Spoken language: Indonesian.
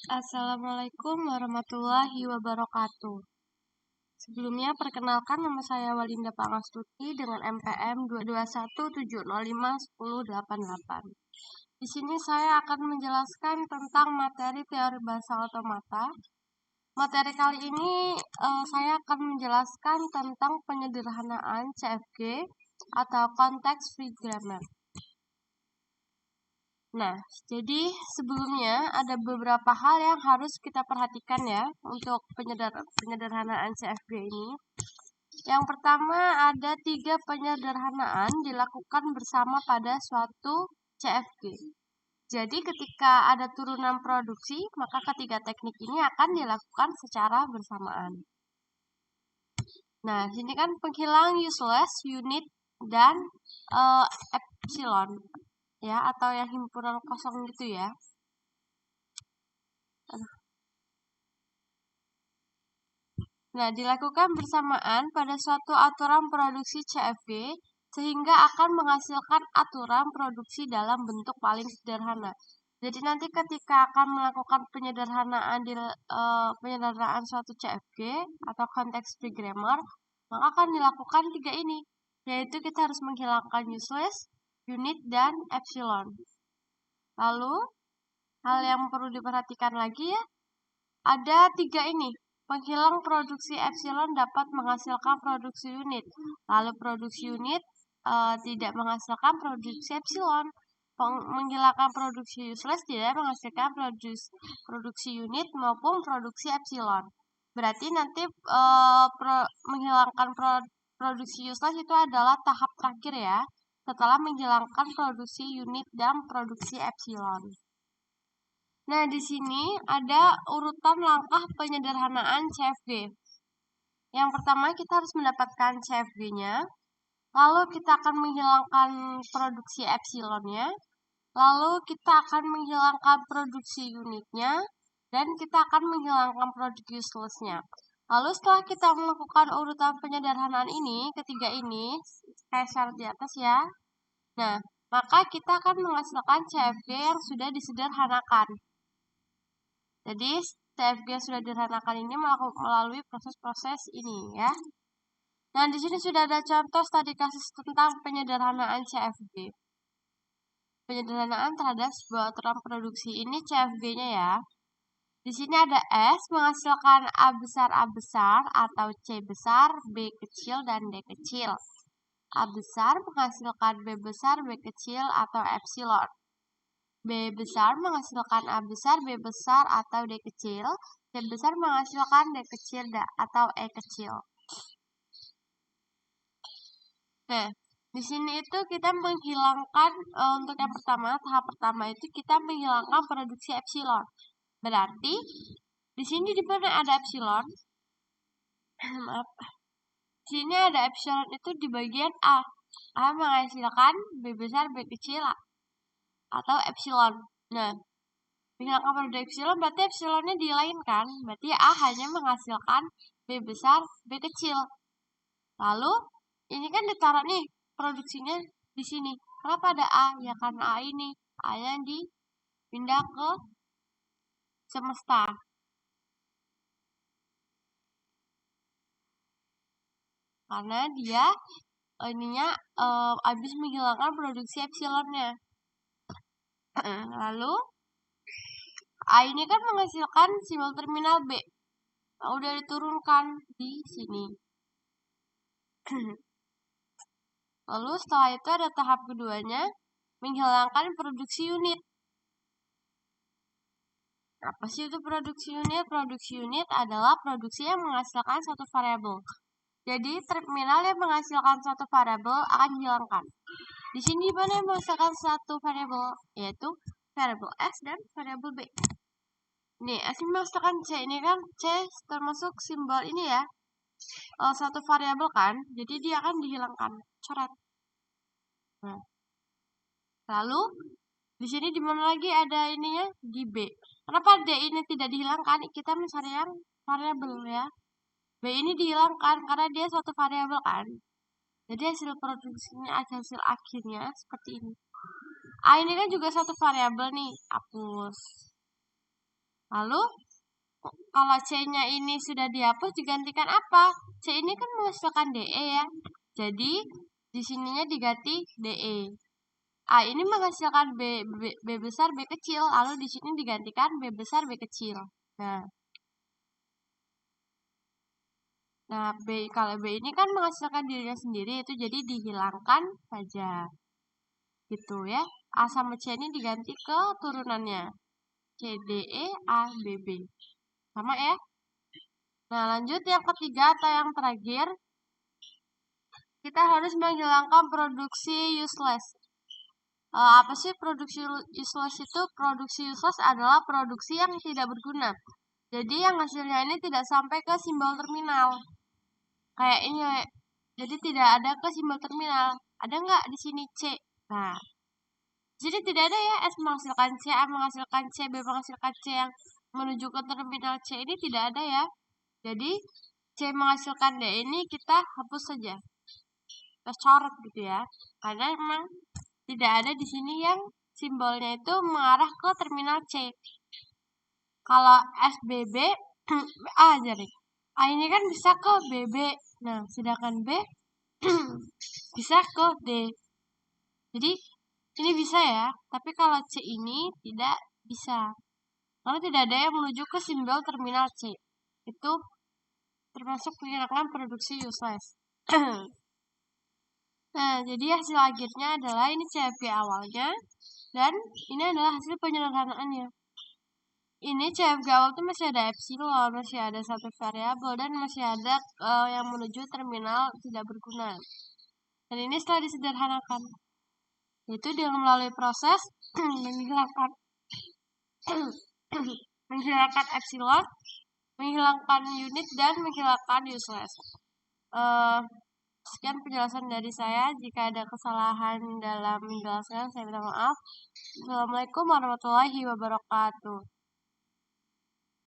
Assalamualaikum warahmatullahi wabarakatuh. Sebelumnya, perkenalkan nama saya Walinda Pangastuti dengan MPM 221705108. Di sini saya akan menjelaskan tentang materi teori bahasa otomata. Materi kali ini saya akan menjelaskan tentang penyederhanaan CFG atau Context Free Grammar. Nah, jadi sebelumnya ada beberapa hal yang harus kita perhatikan ya untuk penyederhanaan CFG ini. Yang pertama, ada 3 penyederhanaan dilakukan bersama pada suatu CFG. Jadi ketika ada turunan produksi, maka ketiga teknik ini akan dilakukan secara bersamaan. Nah, sini kan penghilang useless, unit, dan epsilon. Ya, atau yang himpunan kosong gitu ya. Nah, dilakukan bersamaan pada suatu aturan produksi CFG sehingga akan menghasilkan aturan produksi dalam bentuk paling sederhana. Jadi nanti ketika akan melakukan penyederhanaan suatu CFG atau context free grammar, maka akan dilakukan 3 ini, yaitu kita harus menghilangkan useless, unit, dan epsilon. Lalu, hal yang perlu diperhatikan lagi ya, ada 3 ini. Penghilang produksi epsilon dapat menghasilkan produksi unit. Lalu produksi unit tidak menghasilkan produksi epsilon. Menghilangkan produksi useless tidak menghasilkan produksi unit maupun produksi epsilon. Berarti nanti menghilangkan produksi useless itu adalah tahap terakhir ya, setelah menghilangkan produksi unit dan produksi epsilon. Nah, di sini ada urutan langkah penyederhanaan CFG. Yang pertama, kita harus mendapatkan CFG-nya. Lalu kita akan menghilangkan produksi epsilonnya. Lalu kita akan menghilangkan produksi unitnya. Dan kita akan menghilangkan produksi useless-nya. Lalu setelah kita melakukan urutan penyederhanaan ini, ketiga ini, kayak syarat di atas ya. Nah, maka kita akan menghasilkan CFG yang sudah disederhanakan. Jadi, CFG yang sudah disederhanakan ini melalui proses-proses ini ya. Nah, di sini sudah ada contoh studi kasus tentang penyederhanaan CFG. Penyederhanaan terhadap sebuah aturan produksi ini CFG-nya ya. Di sini ada S menghasilkan A besar atau C besar, B kecil, dan D kecil. A besar menghasilkan B besar, B kecil, atau epsilon. B besar menghasilkan A besar, B besar, atau D kecil. C besar menghasilkan D kecil atau E kecil. Nah, di sini itu kita menghilangkan untuk yang pertama, tahap pertama itu kita menghilangkan produksi epsilon. Berarti di sini di mana ada epsilon? Maaf. Di sini ada epsilon itu di bagian A. A menghasilkan B besar, B kecil, atau epsilon. Nah, menghilangkan produksi epsilon berarti epsilonnya dilainkan. Berarti A hanya menghasilkan B besar, B kecil. Lalu, ini kan ditaruh nih produksinya di sini. Kenapa ada A? Ya karena A ini. A-nya dipindah ke semesta. Karena dia habis menghilangkan produksi epsilonnya. Lalu, A ini kan menghasilkan simbol terminal B. Nah, udah diturunkan di sini. Lalu setelah itu ada tahap keduanya, menghilangkan produksi unit. Apa sih itu produksi unit? Produksi unit adalah produksi yang menghasilkan suatu variabel. Jadi terminal yang menghasilkan suatu variabel akan dihilangkan. Di sini mana yang menghasilkan satu variabel, yaitu variabel S dan variabel B. Nih, S menghasilkan C, ini kan C termasuk simbol ini ya. Satu variabel kan, jadi dia akan dihilangkan. Coret. Nah. Lalu di sini di mana lagi ada ininya? Di B. Kenapa D ini tidak dihilangkan? Kita mencari yang variabel ya. B ini dihilangkan karena dia suatu variabel kan. Jadi hasil produksinya, hasil akhirnya seperti ini. A ini kan juga satu variabel nih, hapus. Lalu kalau C-nya ini sudah dihapus digantikan apa? C ini kan menghasilkan DE ya. Jadi di sininya diganti DE. A ini menghasilkan B besar B kecil, lalu di sini digantikan B besar B kecil. Nah, kalau B ini kan menghasilkan dirinya sendiri, itu jadi dihilangkan saja. Gitu ya. A sama C ini diganti ke turunannya. C, D, E, A, B, B. Sama ya. Nah, lanjut yang ketiga atau yang terakhir. Kita harus menghilangkan produksi useless. Apa sih produksi useless itu? Produksi useless adalah produksi yang tidak berguna. Jadi yang hasilnya ini tidak sampai ke simbol terminal. Kayak ini. Jadi tidak ada ke simbol terminal. Ada nggak di sini C? Nah, jadi tidak ada ya S menghasilkan C, A menghasilkan C, B menghasilkan C yang menuju ke terminal C ini tidak ada ya. Jadi C menghasilkan D ini kita hapus saja. Kita coret gitu ya. Karena memang tidak ada di sini yang simbolnya itu mengarah ke terminal C. Kalau SBB A jadi A ini kan bisa ke BB. Nah, sedangkan B bisa ke D. Jadi ini bisa ya, tapi kalau C ini tidak bisa. Karena tidak ada yang menuju ke simbol terminal C. Itu termasuk menghilangkan produksi useless. Nah, jadi hasil akhirnya adalah ini CFG awalnya, dan ini adalah hasil penyederhanaannya. Ini CFG awal itu masih ada epsilon, masih ada satu variabel, dan masih ada yang menuju terminal tidak berguna. Dan ini setelah disederhanakan, yaitu dengan melalui proses menghilangkan epsilon, menghilangkan unit, dan menghilangkan useless. Sekian penjelasan dari saya. Jika ada kesalahan dalam menjelaskan, saya minta maaf. Assalamualaikum warahmatullahi wabarakatuh.